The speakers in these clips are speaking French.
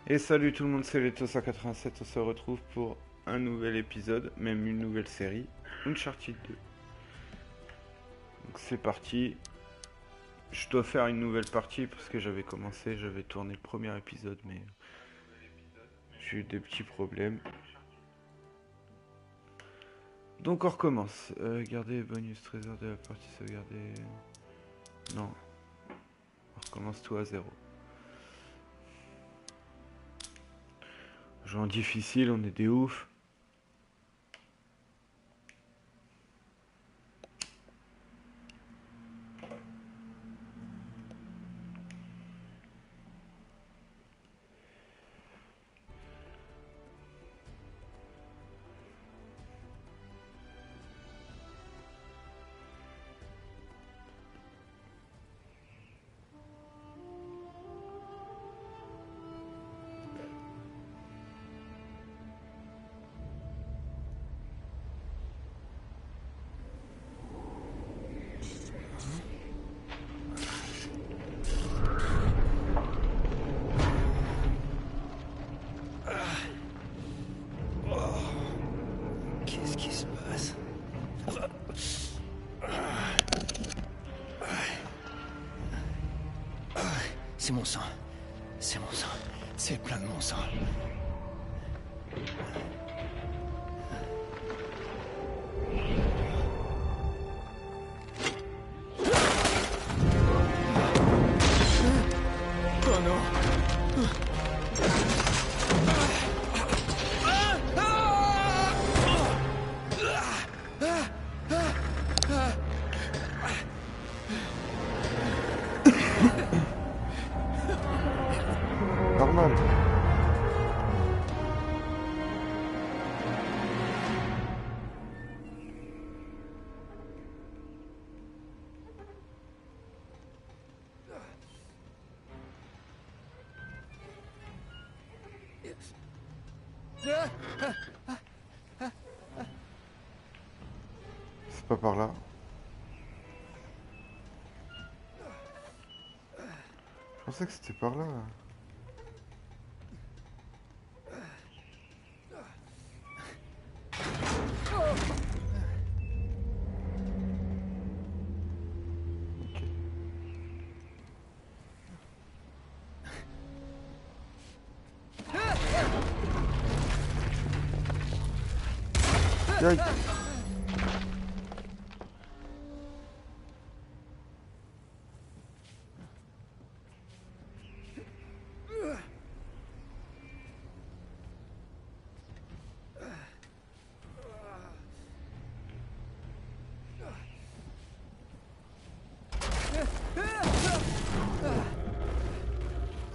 Et salut tout le monde, c'est Leto187, on se retrouve pour un nouvel épisode, même une nouvelle série, Uncharted 2. Donc c'est parti. Je dois faire une nouvelle partie parce que j'avais tourné le premier épisode, mais j'ai eu des petits problèmes. Donc on recommence. Garder bonus trésor de la partie sauvegardée. Non. On recommence tout à zéro. Genre difficile, on est des oufs. Qu'est-ce qui se passe? C'est mon sang. C'est mon sang. C'est plein de mon sang. Oh non! Normal. C'est pas par là. Je pensais que c'était par là. Ok. Aïe.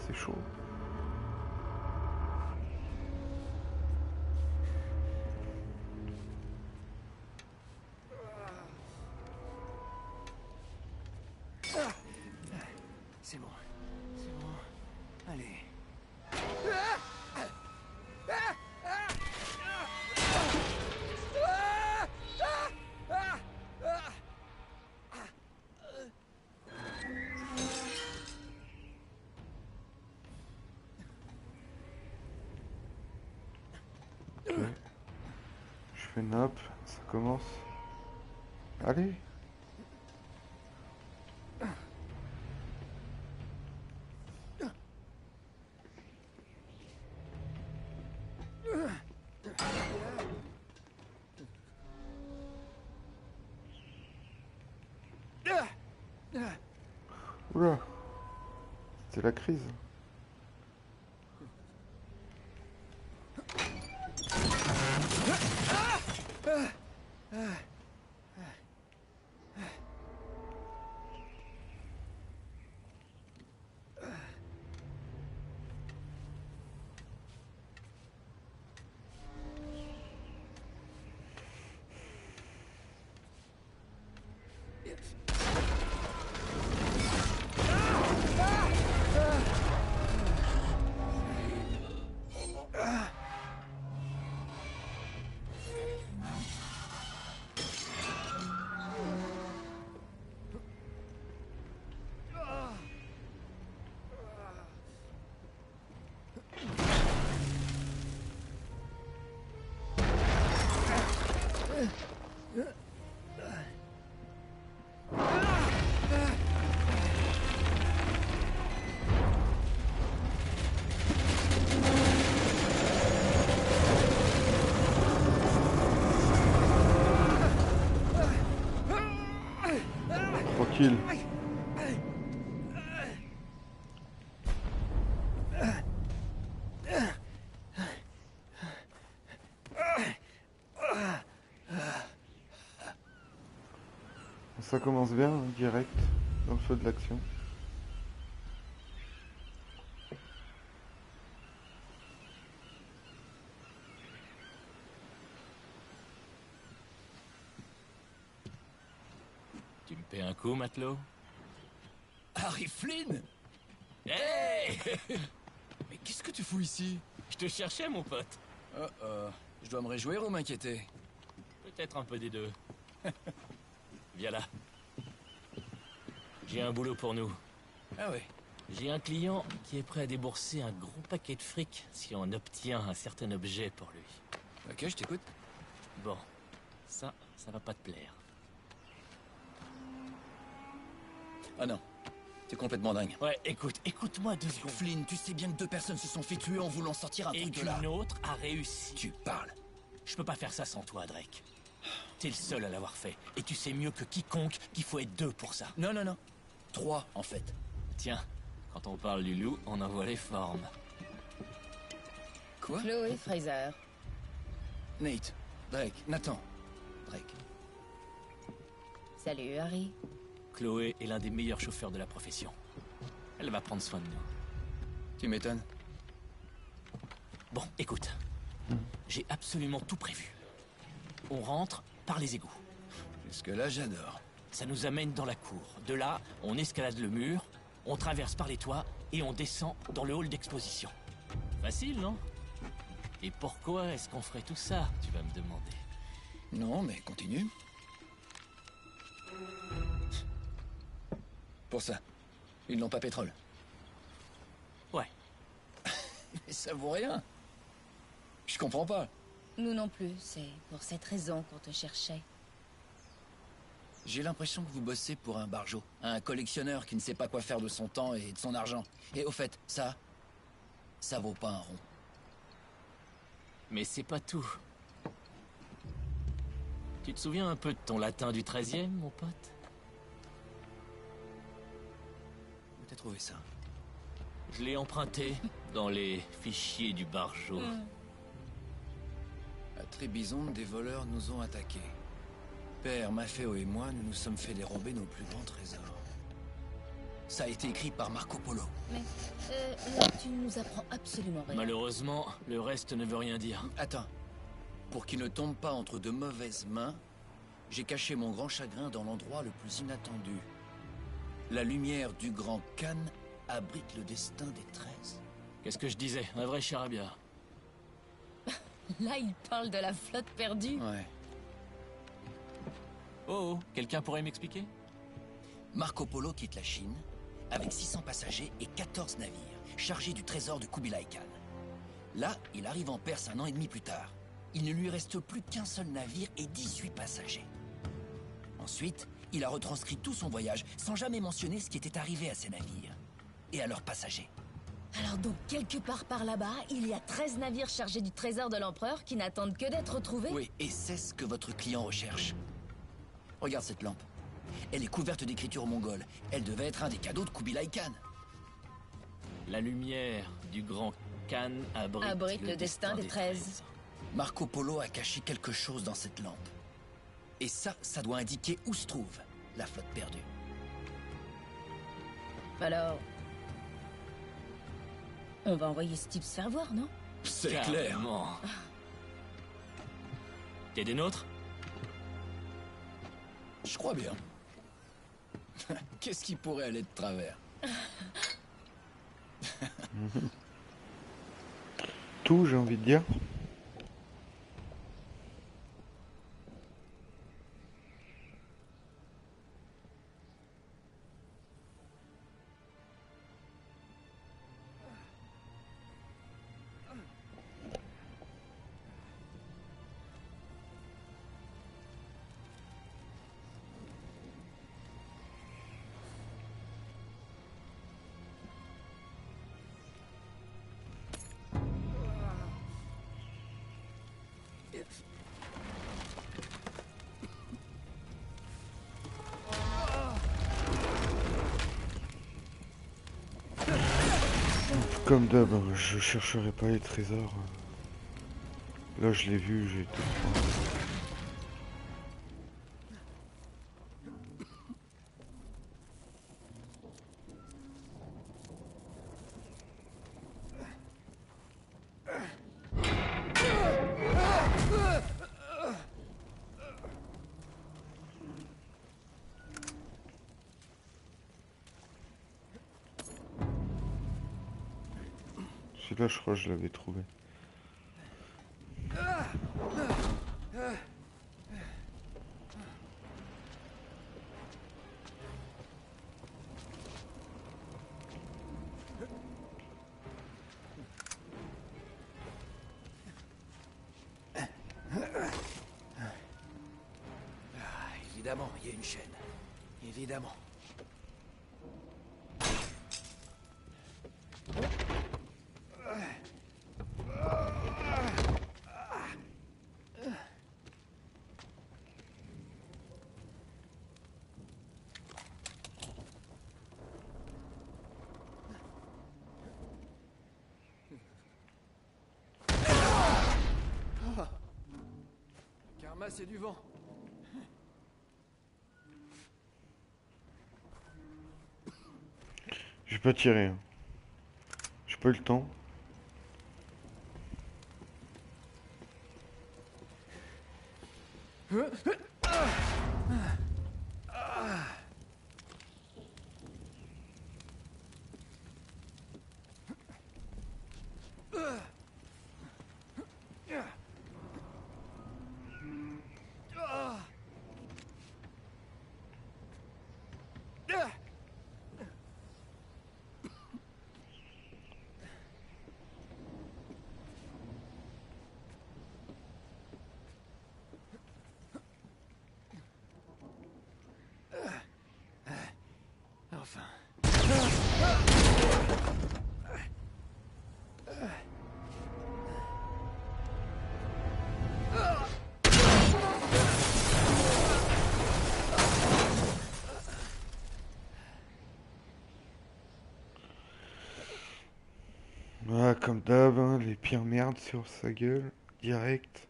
C'est chaud. C'est bon. C'est bon. Allez. Ok. Je fais nappe, ça commence. Allez. Oula. C'était la crise. Tranquille. Ça commence bien, hein, direct, dans le feu de l'action. Tu me paies un coup, matelot? Harry Flynn? Hey! Mais qu'est-ce que tu fous ici? Je te cherchais, mon pote. Je dois me réjouir ou m'inquiéter? Peut-être un peu des deux. Viens là. J'ai un boulot pour nous. Ah ouais. J'ai un client qui est prêt à débourser un gros paquet de fric si on obtient un certain objet pour lui. Ok, je t'écoute. Bon, ça va pas te plaire. Ah non. T'es complètement dingue. Ouais, écoute-moi 2 secondes. Flynn, tu sais bien que 2 personnes se sont fait tuer en voulant sortir un Et truc de là. qu'une autre a réussi. Tu parles. Je peux pas faire ça sans toi, Drake. T'es le seul à l'avoir fait. Et tu sais mieux que quiconque qu'il faut être 2 pour ça. Non. 3, en fait. Tiens, quand on parle du loup, on en voit les formes. Quoi? Chloé Fraser. Nate. Drake. Nathan. Drake. Salut, Harry. Chloé est l'un des meilleurs chauffeurs de la profession. Elle va prendre soin de nous. Tu m'étonnes. Bon, écoute. J'ai absolument tout prévu. On rentre par les égouts. Jusque-là, j'adore. Ça nous amène dans la cour. De là, on escalade le mur, on traverse par les toits et on descend dans le hall d'exposition. Facile, non? Et pourquoi est-ce qu'on ferait tout ça, tu vas me demander? Non, mais continue. Pour ça. Ils n'ont pas pétrole. Ouais. Mais ça vaut rien. Je comprends pas. Nous non plus, c'est pour cette raison qu'on te cherchait. J'ai l'impression que vous bossez pour un barjot. Un collectionneur qui ne sait pas quoi faire de son temps et de son argent. Et au fait, ça vaut pas un rond. Mais c'est pas tout. Tu te souviens un peu de ton latin du 13e, mon pote? Où t'as trouvé ça? Je l'ai emprunté dans les fichiers du barjot. À Trébizonde, des voleurs nous ont attaqués. Père, Maffeo et moi, nous nous sommes fait dérober nos plus grands trésors. Ça a été écrit par Marco Polo. Mais là, tu ne nous apprends absolument rien. Malheureusement, le reste ne veut rien dire. Attends. Pour qu'il ne tombe pas entre de mauvaises mains, j'ai caché mon grand chagrin dans l'endroit le plus inattendu. La lumière du grand Khan abrite le destin des 13. Qu'est-ce que je disais? Un vrai charabia. Là, il parle de la flotte perdue. Ouais. Oh, quelqu'un pourrait m'expliquer? Marco Polo quitte la Chine avec 600 passagers et 14 navires chargés du trésor de Kubilai Khan. Là, il arrive en Perse 1 an et demi plus tard. Il ne lui reste plus qu'un seul navire et 18 passagers. Ensuite, il a retranscrit tout son voyage sans jamais mentionner ce qui était arrivé à ses navires et à leurs passagers. Alors donc, quelque part par là-bas, il y a 13 navires chargés du trésor de l'empereur qui n'attendent que d'être retrouvés? Oui, et c'est ce que votre client recherche. Regarde cette lampe. Elle est couverte d'écritures mongoles. Elle devait être un des cadeaux de Kubilai Khan. La lumière du grand Khan abrite Le destin des 13. Marco Polo a caché quelque chose dans cette lampe. Et ça doit indiquer où se trouve la flotte perdue. Alors... on va envoyer ce type se faire voir, non? C'est Carrément. T'es des nôtres? Je crois bien. Qu'est-ce qui pourrait aller de travers? Tout, j'ai envie de dire. comme d'hab, je chercherai pas les trésors. Là, je l'ai vu, j'ai été prendre. Celui-là, je crois que je l'avais trouvé. Évidemment, il y a une chaîne. Évidemment. Karma, c'est du vent. J'ai pas tiré. Hein. J'ai pas eu le temps. Enfin. Ah, comme d'hab, hein, les pires merdes sur sa gueule. Direct.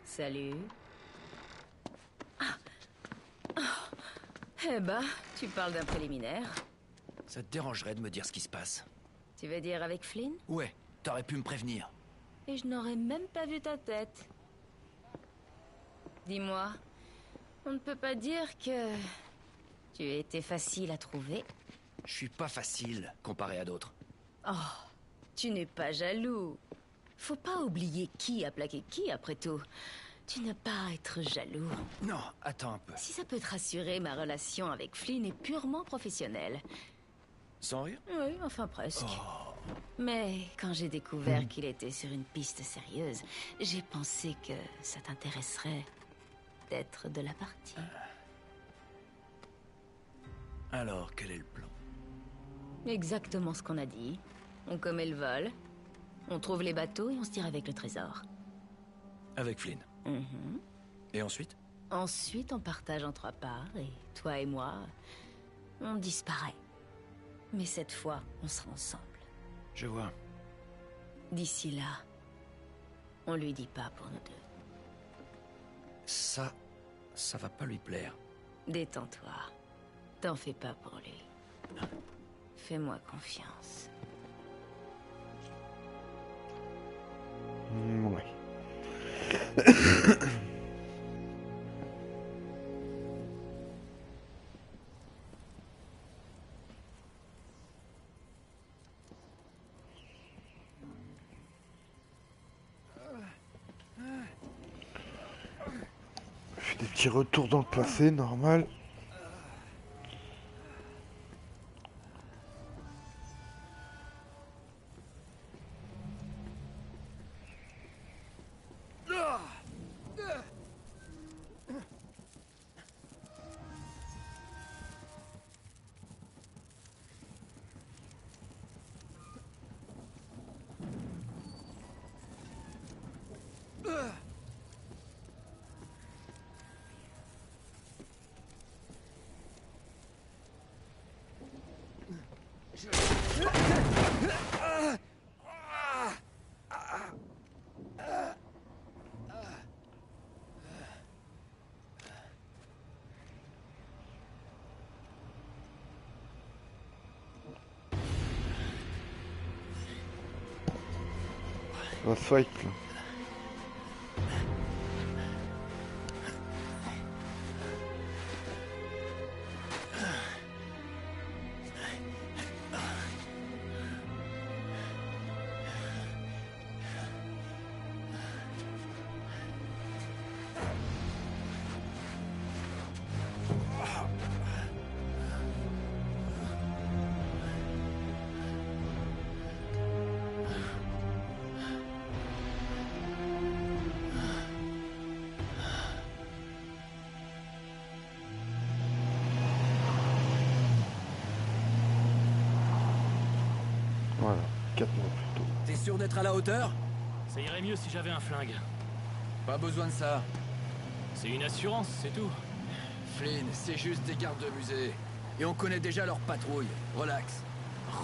Salut. Eh ben, tu parles d'un préliminaire. Ça te dérangerait de me dire ce qui se passe? Tu veux dire avec Flynn? Ouais, t'aurais pu me prévenir. Et je n'aurais même pas vu ta tête. Dis-moi, on ne peut pas dire que tu as été facile à trouver. Je suis pas facile comparé à d'autres. Oh, tu n'es pas jaloux. Faut pas oublier qui a plaqué qui, après tout. Tu n'as pas à être jaloux. Non, attends un peu. Si ça peut te rassurer, ma relation avec Flynn est purement professionnelle. Sans rire? Oui, enfin presque. Mais quand j'ai découvert qu'il était sur une piste sérieuse, j'ai pensé que ça t'intéresserait d'être de la partie. Alors, quel est le plan? Exactement ce qu'on a dit. On commet le vol, on trouve les bateaux et on se tire avec le trésor. Avec Flynn. Mhm. Et ensuite? Ensuite, on partage en 3 parts et toi et moi, on disparaît. Mais cette fois, on sera ensemble. Je vois. D'ici là, on lui dit pas pour nous deux. Ça va pas lui plaire. Détends-toi. T'en fais pas pour lui. Fais-moi confiance. Ouais. Je fais des petits retours dans le passé, normal. On va se fight là. Voilà, 4 mois plus tôt. T'es sûr d'être à la hauteur? Ça irait mieux si j'avais un flingue. Pas besoin de ça. C'est une assurance, c'est tout. Flynn, c'est juste des gardes de musée. Et on connaît déjà leur patrouille. Relax.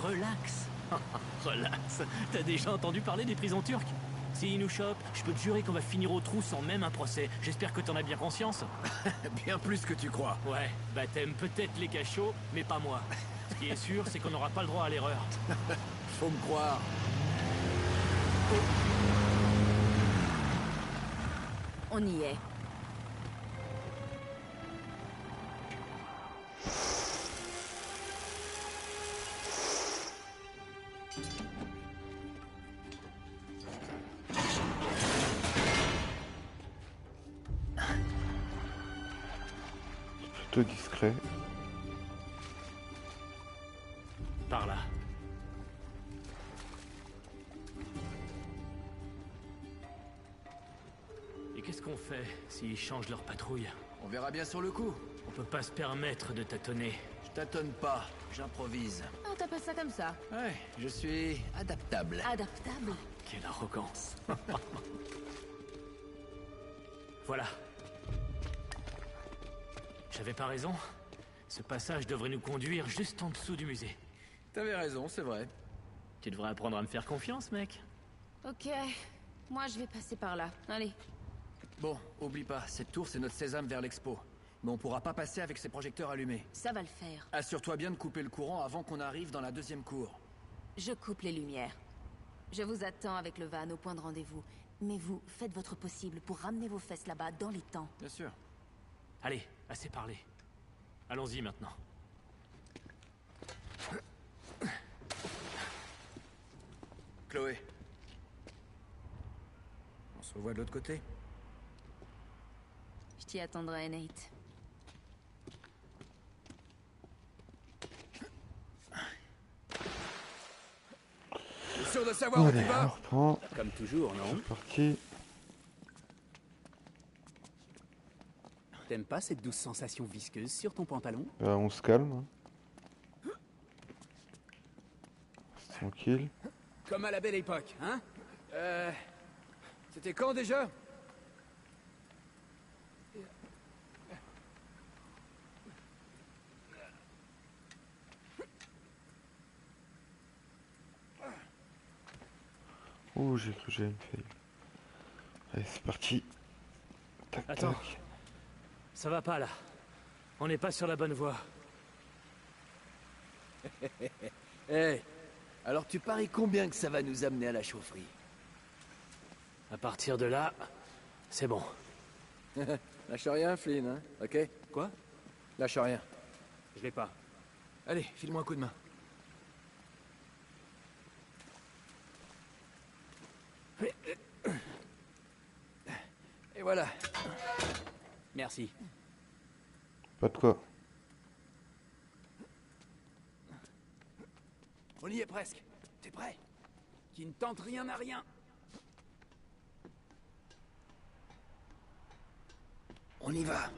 Relax. Relax. T'as déjà entendu parler des prisons turques? S'ils nous chopent, je peux te jurer qu'on va finir au trou sans même un procès. J'espère que t'en as bien conscience. Bien plus que tu crois. Ouais, bah t'aimes peut-être les cachots, mais pas moi. Ce qui est sûr, c'est qu'on n'aura pas le droit à l'erreur. Faut me croire. On y est. Plutôt discret. Par là. Et qu'est-ce qu'on fait s'ils changent leur patrouille? On verra bien sur le coup. On peut pas se permettre de tâtonner. Je tâtonne pas, j'improvise. On t'appelle ça comme ça? Ouais, je suis adaptable. Adaptable? Quelle arrogance. Voilà. J'avais pas raison. Ce passage devrait nous conduire juste en dessous du musée. T'avais raison, c'est vrai. Tu devrais apprendre à me faire confiance, mec. Ok. Moi, je vais passer par là. Allez. Bon, oublie pas, cette tour c'est notre sésame vers l'expo. Mais on pourra pas passer avec ces projecteurs allumés. Ça va le faire. Assure-toi bien de couper le courant avant qu'on arrive dans la deuxième cour. Je coupe les lumières. Je vous attends avec le van au point de rendez-vous. Mais vous, faites votre possible pour ramener vos fesses là-bas dans les temps. Bien sûr. Allez, assez parlé. Allons-y maintenant. Chloé. On se revoit de l'autre côté. Je t'y attendrai, Nate. T'es sûr de savoir où tu Allez, on vas? reprend. Comme toujours, non? C'est parti. T'aimes pas cette douce sensation visqueuse sur ton pantalon? On se calme. C'est tranquille. Comme à la belle époque, hein? C'était quand déjà? Ouh, j'ai cru que j'allais me faire. Allez, c'est parti. Tac, Attends. tac. Ça va pas là. On n'est pas sur la bonne voie. Eh, alors tu paries combien que ça va nous amener à la chaufferie? À partir de là, c'est bon. Lâche rien, Flynn, hein? Ok? Quoi? Lâche rien. Je l'ai pas. Allez, file-moi un coup de main. Et voilà. Merci. Pas de quoi. On y est presque. T'es prêt? Qui ne tente rien à rien. On y va.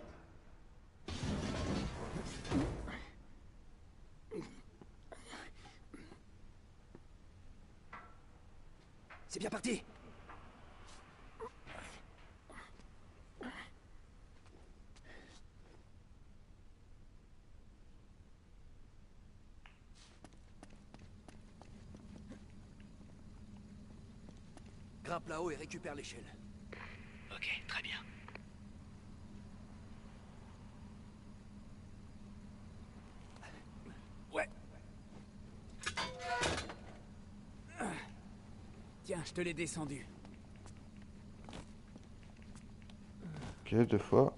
C'est bien parti. Grimpe là-haut et récupère l'échelle. Ok, très bien. Ouais. Tiens, je te l'ai descendu. Ok, 2 fois.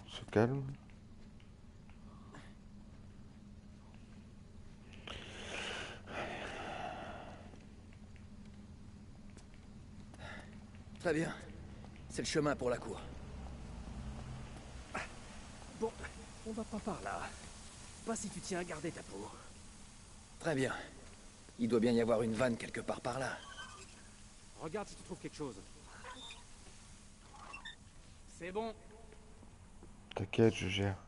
On se calme. Très bien. C'est le chemin pour la cour. Bon, on va pas par là. Pas si tu tiens à garder ta peau. Très bien. Il doit bien y avoir une vanne quelque part par là. Regarde si tu trouves quelque chose. C'est bon. T'inquiète, je gère.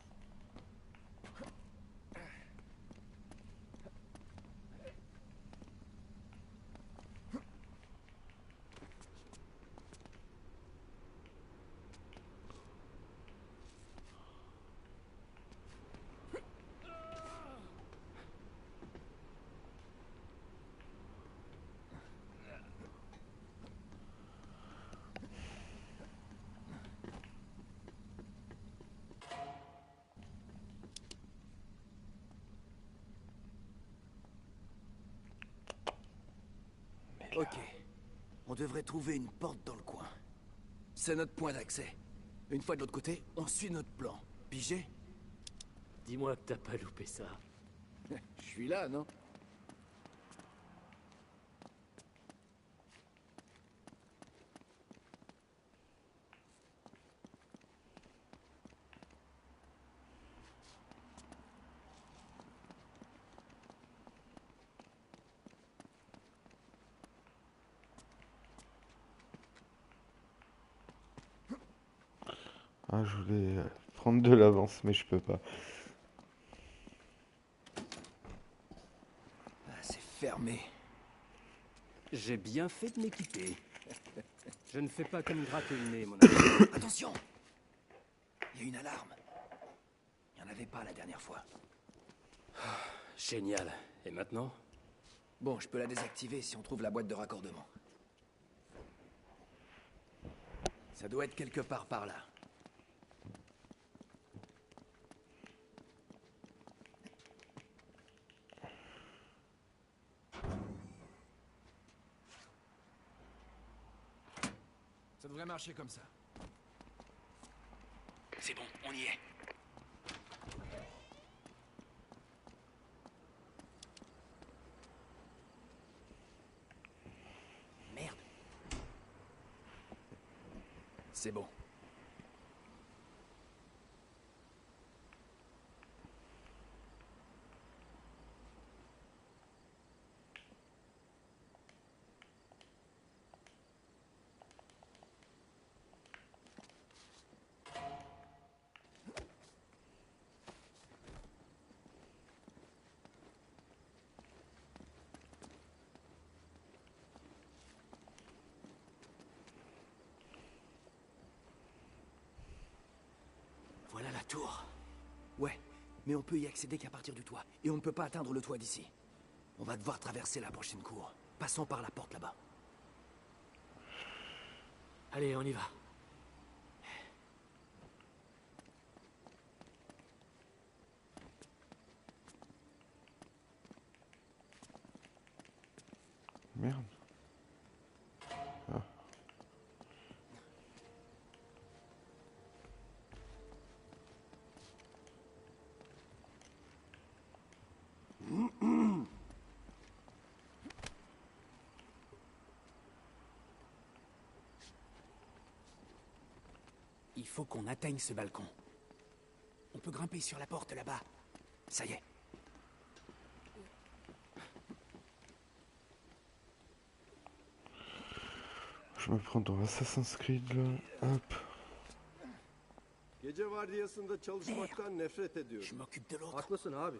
Ok. On devrait trouver une porte dans le coin. C'est notre point d'accès. Une fois de l'autre côté, on suit notre plan. Pigé? Dis-moi que t'as pas loupé ça. Je suis là, non? Ah, je voulais prendre de l'avance, mais je peux pas. Ah, c'est fermé. J'ai bien fait de m'équiper. Je ne fais pas comme gratter le nez, mon ami. Attention! Il y a une alarme. Il n'y en avait pas la dernière fois. Génial. Et maintenant? Bon, je peux la désactiver si on trouve la boîte de raccordement. Ça doit être quelque part par là. Ça devrait marcher comme ça. C'est bon, on y est. Merde. C'est bon. Voilà la tour. Ouais, mais on peut y accéder qu'à partir du toit. Et on ne peut pas atteindre le toit d'ici. On va devoir traverser la prochaine cour. Passons par la porte là-bas. Allez, on y va. Merde. Il faut qu'on atteigne ce balcon. On peut grimper sur la porte là-bas. Ça y est. Je me prends dans Assassin's Creed là. Hop. Gece vardiyasında çalışmaktan nefret Je ediyorum. m'occupe de l'autre. Haklısın abi.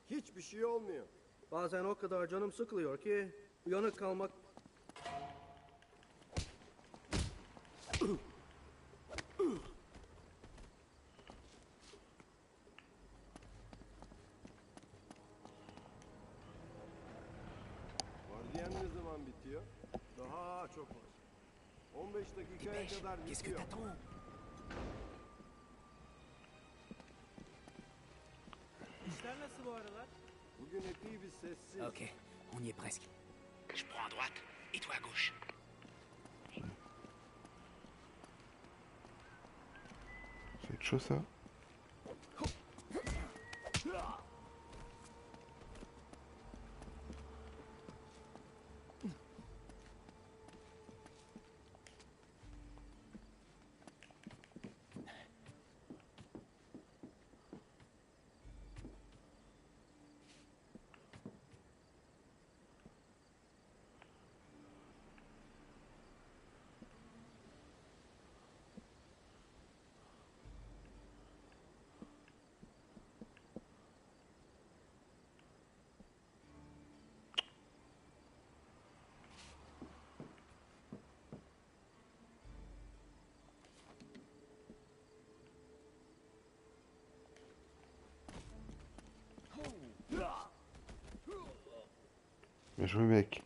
Hiçbir şey olmuyor. Bazen o kadar canım sıkılıyor ki uyanık kalmak... Vardiyan ne zaman bitiyor? Daha çok var. 15 dakikaya Dépêche, kadar qu'est-ce que bitiyor. t'attends? Bugün epey bir sessiz. Ok, on y est presque. Je prends à droite et toi à gauche. Ça va être chaud ça. Bien joué mec.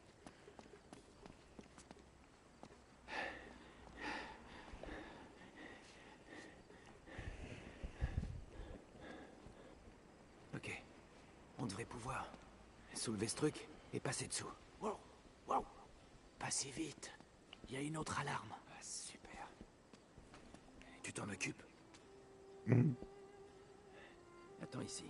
Ok. On devrait pouvoir soulever ce truc et passer dessous. Wow. Wow. Pas si vite. Il y a une autre alarme. Ah, super. Tu t'en occupes? Attends ici.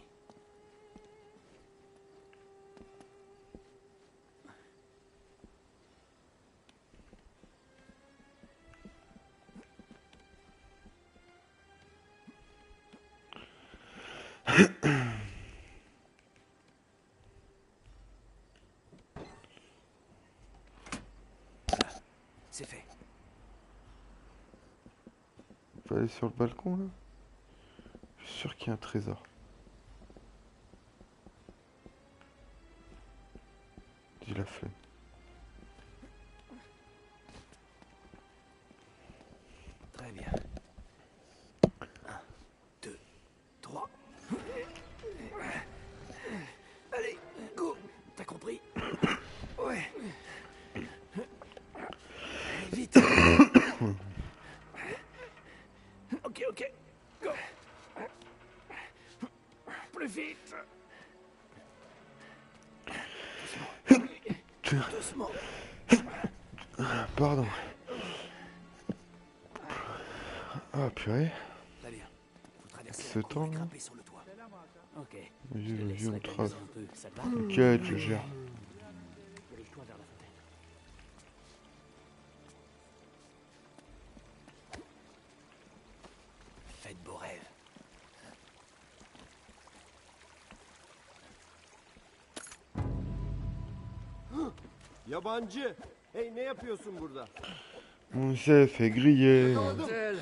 C'est fait. Faut aller sur le balcon là. Je suis sûr qu'il y a un trésor. Dis la flemme. Très bien. 1, 2, 3. Allez, go. T'as compris? Ouais. Vite. Ok, ok. Go. Plus vite. Doucement. Pardon. Ah purée. Très bien. Faut traverser Ce la cour temps, et là. grimper sur le toit. Ok. Vas-y, on trace. Un peu, ça te va? T'inquiète, je gère. Dirige-toi vers la fontaine. Faites beaux rêves. Yabancı. Hey ne yapıyorsun burada? On s'est fait griller. Tel.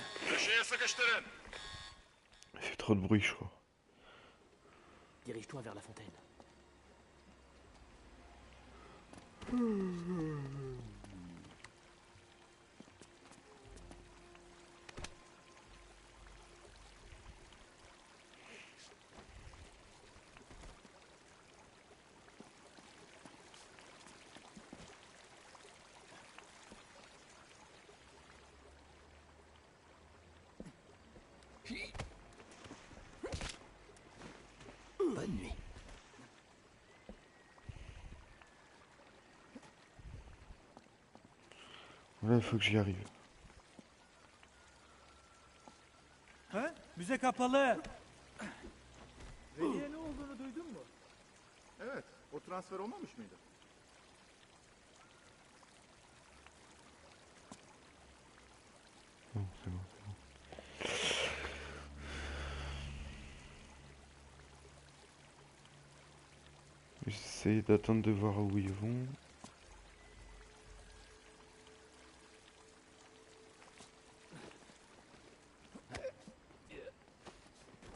Il fait trop de bruit, je crois. Dirige-toi vers la fontaine. Bonne nuit. Là, il faut que j'y arrive. He? Müze kapalı. Veli'ye ne olduğunu duydun mu? Evet, o transfer olmamış mıydı? Non, c'est bon, c'est bon. J'essaie d'attendre de voir où ils vont.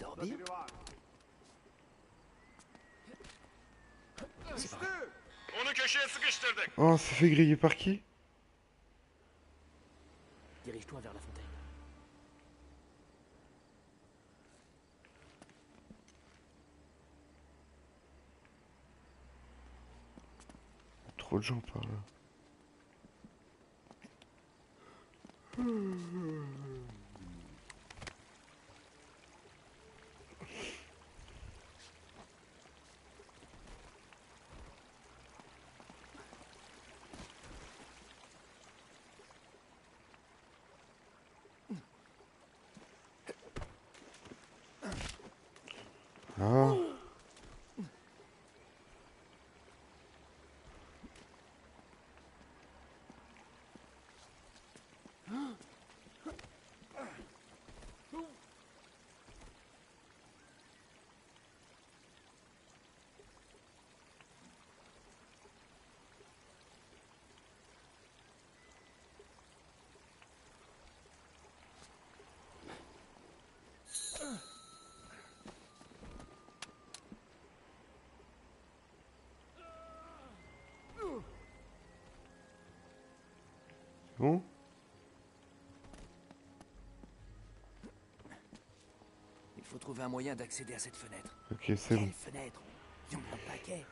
Dors Burada bien. biri var. C'est pas vrai. Onu köşeye sıkıştırdık. Oh, on s'est fait griller par qui? Dirige-toi vers la fontaine. Trop de gens par là. Ah. Bon. Il faut trouver un moyen d'accéder à cette fenêtre. Ok, c'est bon. Quelle fenêtre? Il y en a un paquet.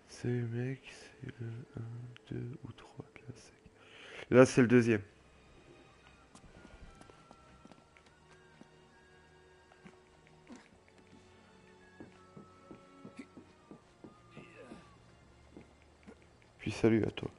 C'est le mec, c'est le 1, 2 ou 3 classiques. Là, c'est le deuxième. Puis salut à toi.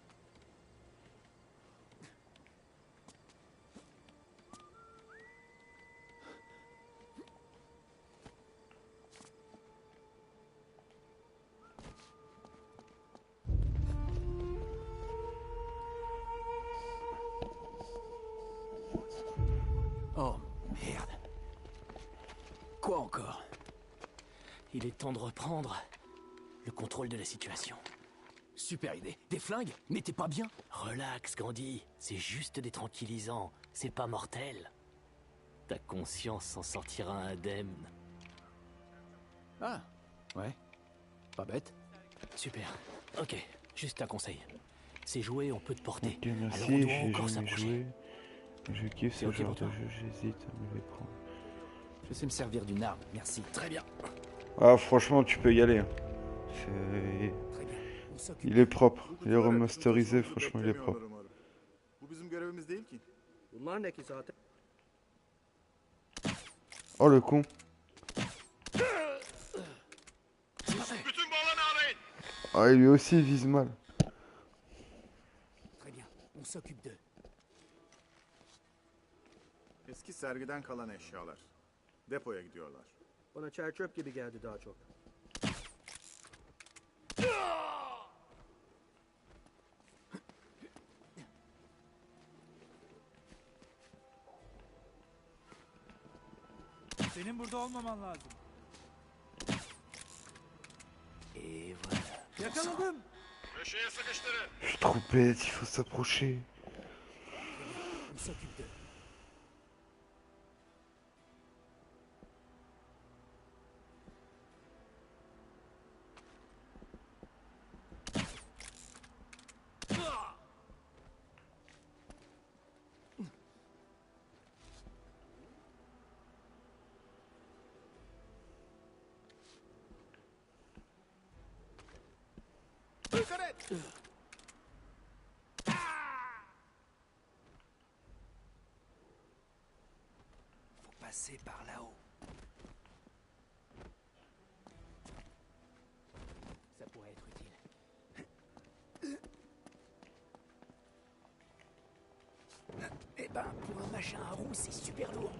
Oh, merde. Quoi encore? Il est temps de reprendre le contrôle de la situation. Super idée. Des flingues? Mais t'es pas bien? Relax, Gandhi. C'est juste des tranquillisants. C'est pas mortel. Ta conscience s'en sortira indemne. Ah, ouais. Pas bête. Super. Ok, juste un conseil. C'est joué, on peut te porter. Ok, Alors on merci, doit j'ai encore jamais s'approcher. joué. Je kiffe ce ok genre pour de toi jeu, j'hésite à me les prendre. Je sais me servir d'une arme, merci. Très bien. Ah, franchement, tu peux y aller. Hein. C'est- Très bien. On s'occupe. Il est propre, Bu il est kutular remasterisé, açıp franchement, il est propre. beklemiyorlar umarım. Bu bizim görevimiz değil ki. Bunlar ne ki zaten? Oh le con. Bütün bu alanı arayın. Ah, et lui aussi il vise mal. Très bien. On s'occupe d'eux. Eski sergiden kalan eşyalar. Depoya gidiyorlar. Bana çer çöp gibi geldi daha çok. Senin burada olmaman lazım. Et voilà. Yakaladım. Köşeye sıkıştırın. Je suis trop bête, il faut s'approcher. On s'occupe d'eux. Dikkat et. Faut passer par là-haut. Ça pourrait être utile. Eh ben, pour un machin à roues, c'est super lourd.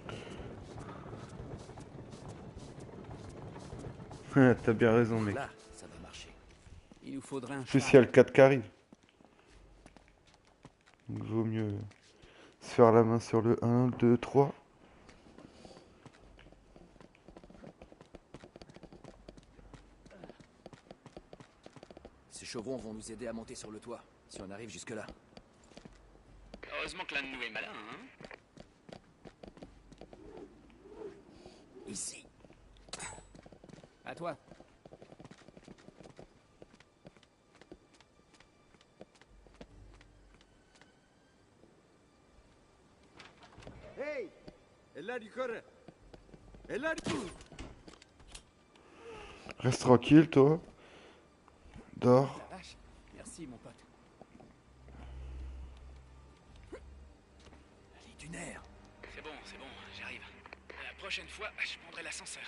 T'as bien raison, mec. Là, ça va marcher. Il nous faudrait un En plus, il y a le 4 qui arrive. Donc, vaut mieux se faire la main sur le 1, 2, 3. Ces chevrons vont nous aider à monter sur le toit, si on arrive jusque-là. Heureusement que l'un de nous est malin, hein. Ici. À toi. Hey! Eller yukarı. Eller Reste tranquille, toi. Dors. La vache. Merci, mon pote. Les dunaires. C'est bon, j'arrive. La prochaine fois, je prendrai l'ascenseur.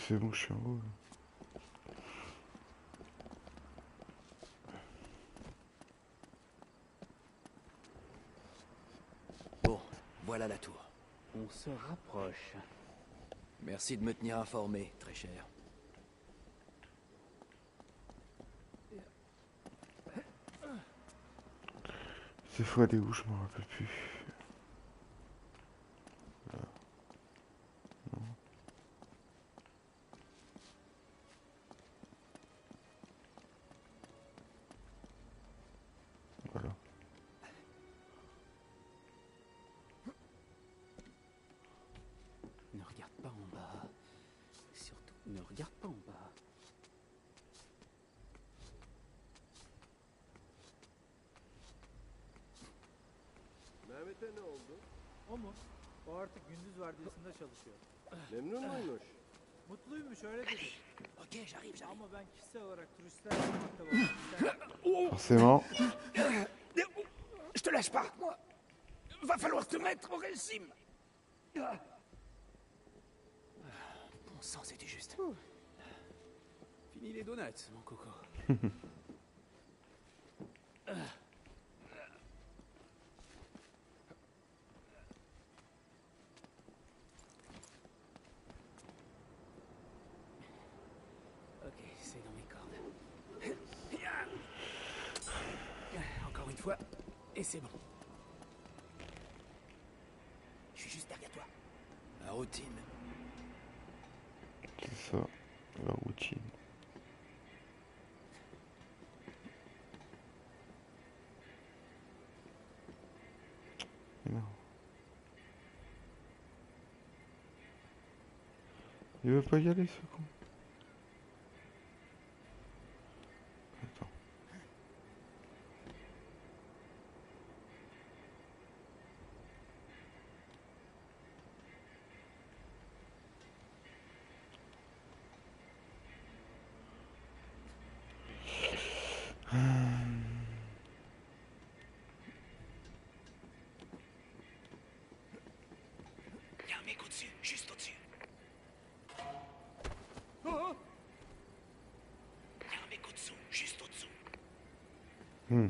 C'est bon, je suis en haut. Là. Bon, voilà la tour. On se rapproche. Merci de me tenir informé, très cher. C'est fois aller où, je m'en rappelle plus. Là. Non. Voilà. Ne regarde pas en bas. Surtout, ne regarde pas en bas. Mehmet'e ne oldu? O mu? O artık gündüz vardiyasında çalışıyor. Memnun muymuş? Mutluymuş öyle dedi. Ok, j'arrive. Ama ben kişisel olarak turistler yapmakta var. Forcément. Je te lâche pas, moi. Va falloir te mettre au régime. Bon sang, c'était juste. Fini les donuts, mon coco. Ok, c'est dans mes cordes. Encore une fois, et c'est bon. Je suis juste derrière toi. La routine. C'est ça. La routine. Non. Il veut pas y aller, ce con. Attends. Il y a un mec au-dessus, juste au-dessus. Oh, oh. Il y a un mec au-dessous, juste au-dessous. Hmm.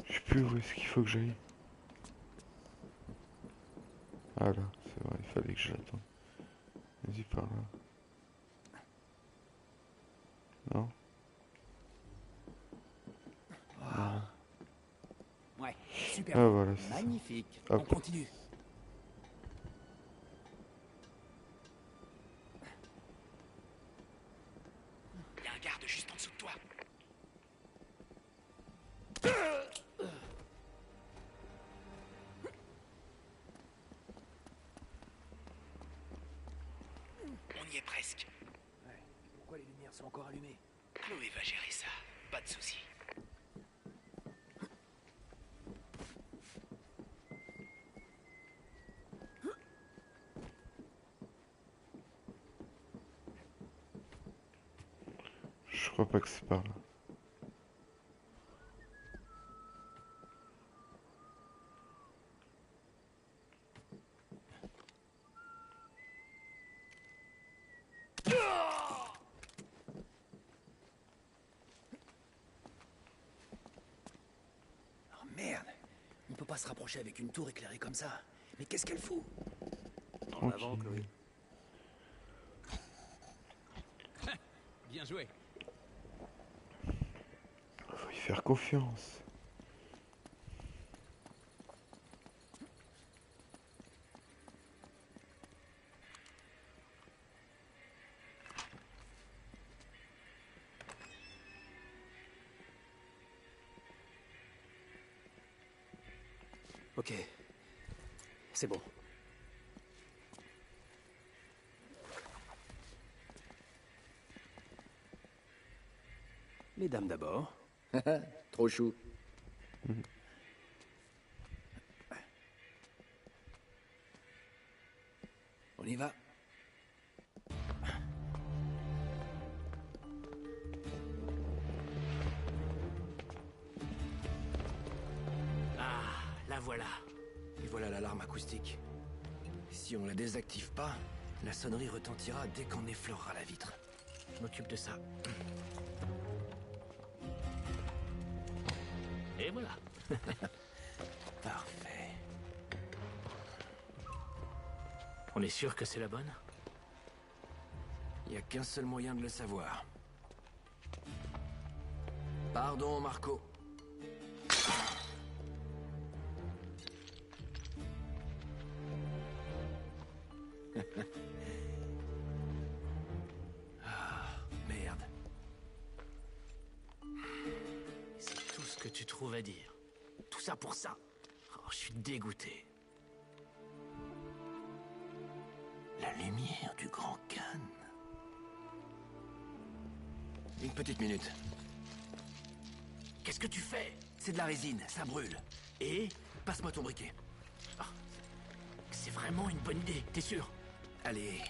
Je sais plus où est-ce qu'il faut que j'aille. Ah là, c'est vrai, il fallait que je l'attende. Vas-y par là. Non? Voilà. Ouais, super. Ah voilà, c'est ça. Magnifique. Hop. On continue. Il y a un garde juste en dessous de toi. On y est presque. Ouais. Pourquoi les lumières sont encore allumées? Chloé va gérer ça. Pas de soucis. Je crois pas que c'est par là. Oh merde. On peut pas se rapprocher avec une tour éclairée comme ça. Mais qu'est-ce qu'elle fout? En avant, Tranquille. Chloé. Bien joué. Faut y faire confiance. Ok. C'est bon. Mesdames d'abord. Trop chou. On y va. Ah, la voilà. Et voilà l'alarme acoustique. Si on la désactive pas, la sonnerie retentira dès qu'on effleurera la vitre. Je m'occupe de ça. Et voilà. Parfait. On est sûr que c'est la bonne? Il n'y a qu'un seul moyen de le savoir. Pardon, Marco. Ah, merde. C'est tout ce que tu trouves à dire. Tout ça pour ça. Oh, je suis dégoûté. La lumière du Grand Khan. Une petite minute. Qu'est-ce que tu fais? C'est de la résine, ça brûle. Et? Passe-moi ton briquet. Ah, c'est vraiment une bonne idée, t'es sûr? Allez.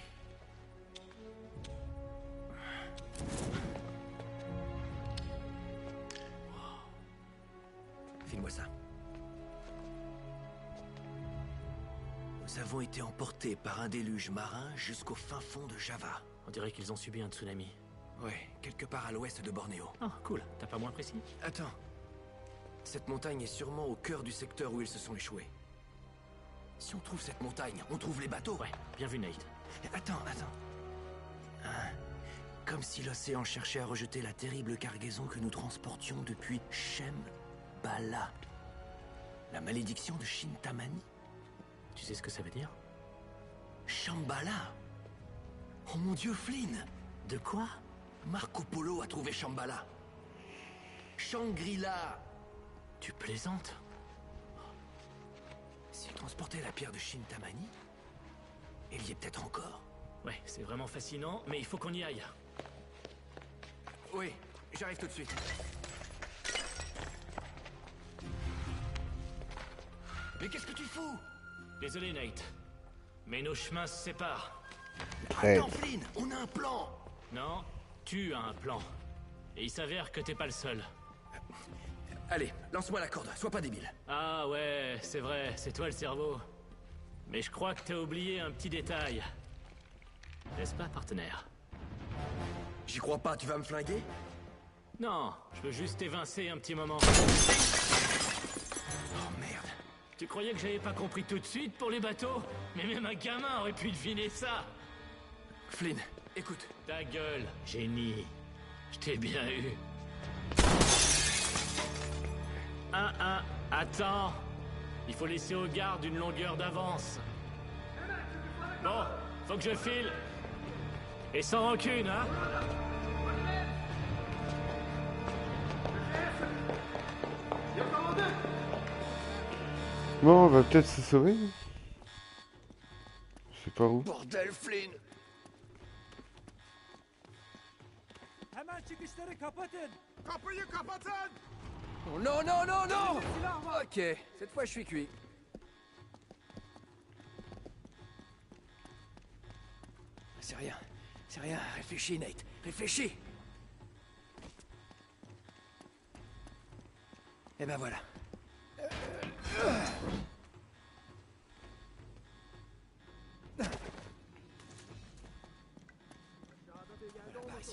File-moi ça. Nous avons été emportés par un déluge marin jusqu'au fin fond de Java. On dirait qu'ils ont subi un tsunami. Ouais, quelque part à l'ouest de Bornéo. Ah, cool. T'as pas moins précis? Attends. Cette montagne est sûrement au cœur du secteur où ils se sont échoués. Si on trouve cette montagne, on trouve les bateaux. Ouais, bien vu, Nate. Attends. Hein? Comme si l'océan cherchait à rejeter la terrible cargaison que nous transportions depuis Shambhala. La malédiction de Shintamani. Tu sais ce que ça veut dire? Shambhala. Oh mon Dieu, Flynn! De quoi? Marco Polo a trouvé Shambhala. Shangri-La. Tu plaisantes? S'il transportait la pierre de Shintamani, il y est peut-être encore. Ouais, c'est vraiment fascinant, mais il faut qu'on y aille. Oui, j'arrive tout de suite. Mais qu'est-ce que tu fous? Désolé, Nate. Mais nos chemins se séparent. Attends, Flynn, on a un plan. Non, tu as un plan. Et il s'avère que t'es pas le seul. Allez, lance-moi la corde, sois pas débile. Ah ouais, c'est vrai, c'est toi le cerveau. Mais je crois que t'as oublié un petit détail. N'est-ce pas, partenaire? J'y crois pas, tu vas me flinguer? Non, je veux juste t'évincer un petit moment. Oh merde. Tu croyais que j'avais pas compris tout de suite pour les bateaux? Mais même un gamin aurait pu deviner ça. Flynn, écoute. Ta gueule, génie. Je t'ai bien eu. Attends. Il faut laisser aux gardes une longueur d'avance. Bon, faut que je file. Et sans rancune, hein? Bon, on va peut-être se sauver. Je sais pas où. Bordel, Flynn. Hemen çıkışları kapatın. Kapıyı kapatın! Oh, non, non, non, non! Ok, cette fois je suis cuit. C'est rien, réfléchis Nate, réfléchis! Et ben voilà.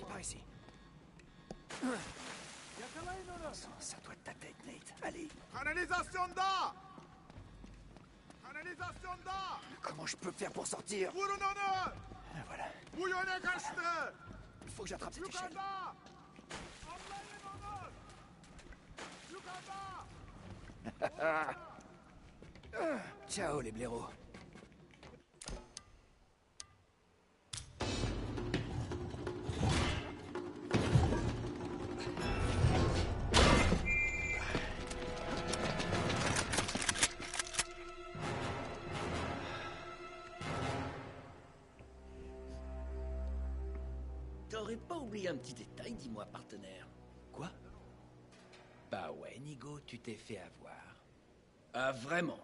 Par ici. Yakalayın onu. Sors-toi de ta tête, Nate. Allez. Kanalizasyonda! Kanalizasyonda! Comment je peux faire pour sortir? Vurun onu! Voilà. Bu yöne kaçtı! Il faut que j'attrape cette échelle. Yukarıda! Avlayın onu! Yukarıda! Ciao les blaireaux. T'aurais pas oublié un petit détail, dis-moi, partenaire? Quoi? Bah ouais. Nigo, tu t'es fait avoir. Ah, vraiment?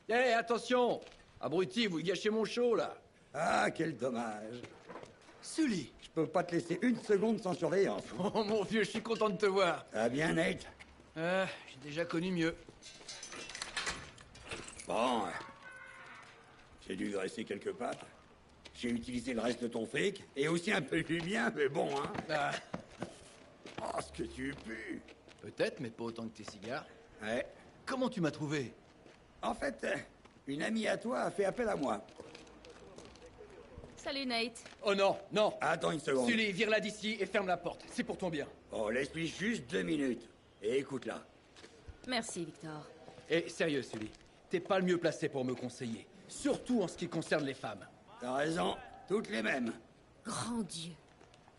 Hé, attention! Abruti, vous gâchez mon show, là. Ah, quel dommage. Sully! Je peux pas te laisser une seconde sans surveillance. Oh, mon vieux, je suis content de te voir. Ça va bien, Nate? J'ai déjà connu mieux. Bon. J'ai dû graisser quelques pattes. J'ai utilisé le reste de ton fric, et aussi un peu du mien, mais bon, hein. Ah, Oh, ce que tu pues. peut-être, mais pas autant que tes cigares. Ouais. Comment tu m'as trouvé? En fait, une amie à toi a fait appel à moi. Salut Nate. Oh non, non! Attends une seconde. Sully, vire-la d'ici et ferme la porte. C'est pour ton bien. Oh, laisse-lui juste 2 minutes. Et écoute-la. Merci Victor. Et sérieux, Sully, t'es pas le mieux placé pour me conseiller. Surtout en ce qui concerne les femmes. T'as raison, toutes les mêmes. Grand Dieu.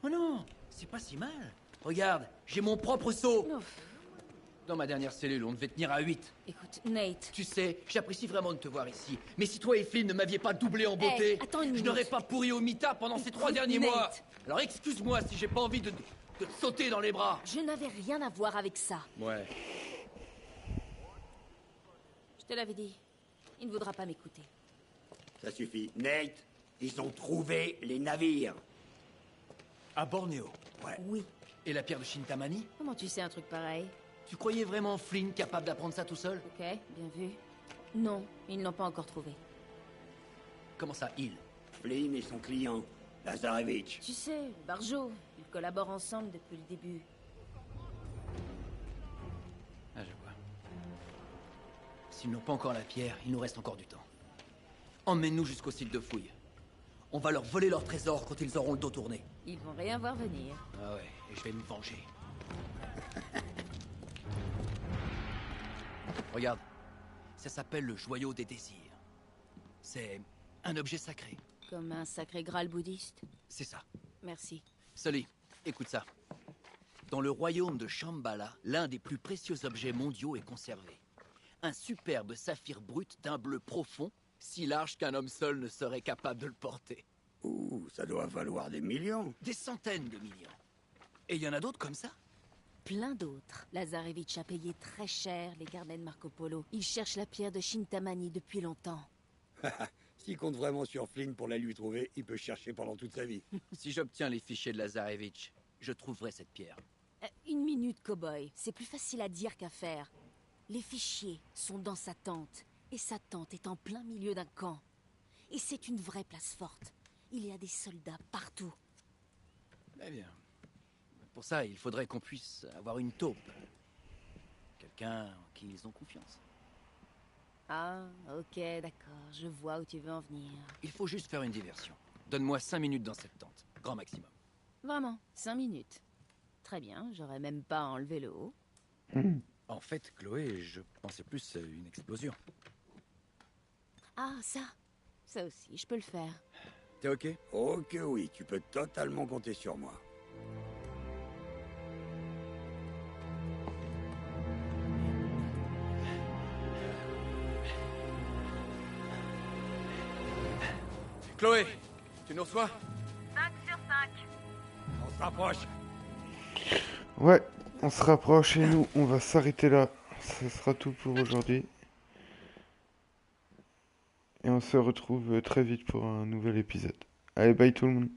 Oh non, c'est pas si mal. Regarde, j'ai mon propre seau. Ouf. Dans ma dernière cellule, on devait tenir à 8. Écoute, Nate. Tu sais, j'apprécie vraiment de te voir ici. Mais si toi et Flynn ne m'aviez pas doublé en beauté, Hey, attends une je minute. n'aurais pas pourri au mita pendant ces 3 derniers Nate. mois. Alors excuse-moi si j'ai pas envie de te sauter dans les bras. Je n'avais rien à voir avec ça. Ouais. Je te l'avais dit. Il ne voudra pas m'écouter. Ça suffit. Nate, ils ont trouvé les navires. À Bornéo. Ouais. Oui. Et la pierre de Shintamani? Comment tu sais un truc pareil? Tu croyais vraiment Flynn capable d'apprendre ça tout seul? Ok, bien vu. Non, ils ne l'ont pas encore trouvé. Comment ça, il? Flynn et son client, Lazarevitch. Tu sais, Barjo, ils collaborent ensemble depuis le début. Ah, je vois. S'ils n'ont pas encore la pierre, il nous reste encore du temps. Emmène-nous jusqu'au site de fouille. On va leur voler leur trésor quand ils auront le dos tourné. Ils vont rien voir venir. Ah ouais, et je vais me venger. Regarde, ça s'appelle le joyau des désirs. C'est un objet sacré. Comme un sacré Graal bouddhiste. C'est ça. Merci. Sully, écoute ça. Dans le royaume de Shambhala, l'un des plus précieux objets mondiaux est conservé. Un superbe saphir brut d'un bleu profond, si large qu'un homme seul ne serait capable de le porter. Ouh, ça doit valoir des millions. Des centaines de millions. Et il y en a d'autres comme ça? Plein d'autres. Lazarevitch a payé très cher les carnets de Marco Polo. Il cherche la pierre de Shintamani depuis longtemps. S'il compte vraiment sur Flynn pour la lui trouver, il peut chercher pendant toute sa vie. Si j'obtiens les fichiers de Lazarevitch, je trouverai cette pierre. Une minute, cow-boy. C'est plus facile à dire qu'à faire. Les fichiers sont dans sa tente. Et sa tente est en plein milieu d'un camp. Et c'est une vraie place forte. Il y a des soldats partout. Eh bien. Pour ça, il faudrait qu'on puisse avoir une taupe. Quelqu'un en qui ils ont confiance. Ah, ok, d'accord. Je vois où tu veux en venir. Il faut juste faire une diversion. Donne-moi 5 minutes dans cette tente. Grand maximum. Vraiment, 5 minutes. Très bien, j'aurais même pas enlevé le haut. En fait, Chloé, je pensais plus à une explosion. Ah, ça. Ça aussi, je peux le faire. T'es ok? Oh que oui, tu peux totalement compter sur moi. Chloé, tu nous reçois? 5 sur 5. On se rapproche. Ouais, on se rapproche et nous, on va s'arrêter là. Ce sera tout pour aujourd'hui. Et on se retrouve très vite pour un nouvel épisode. Allez, bye tout le monde.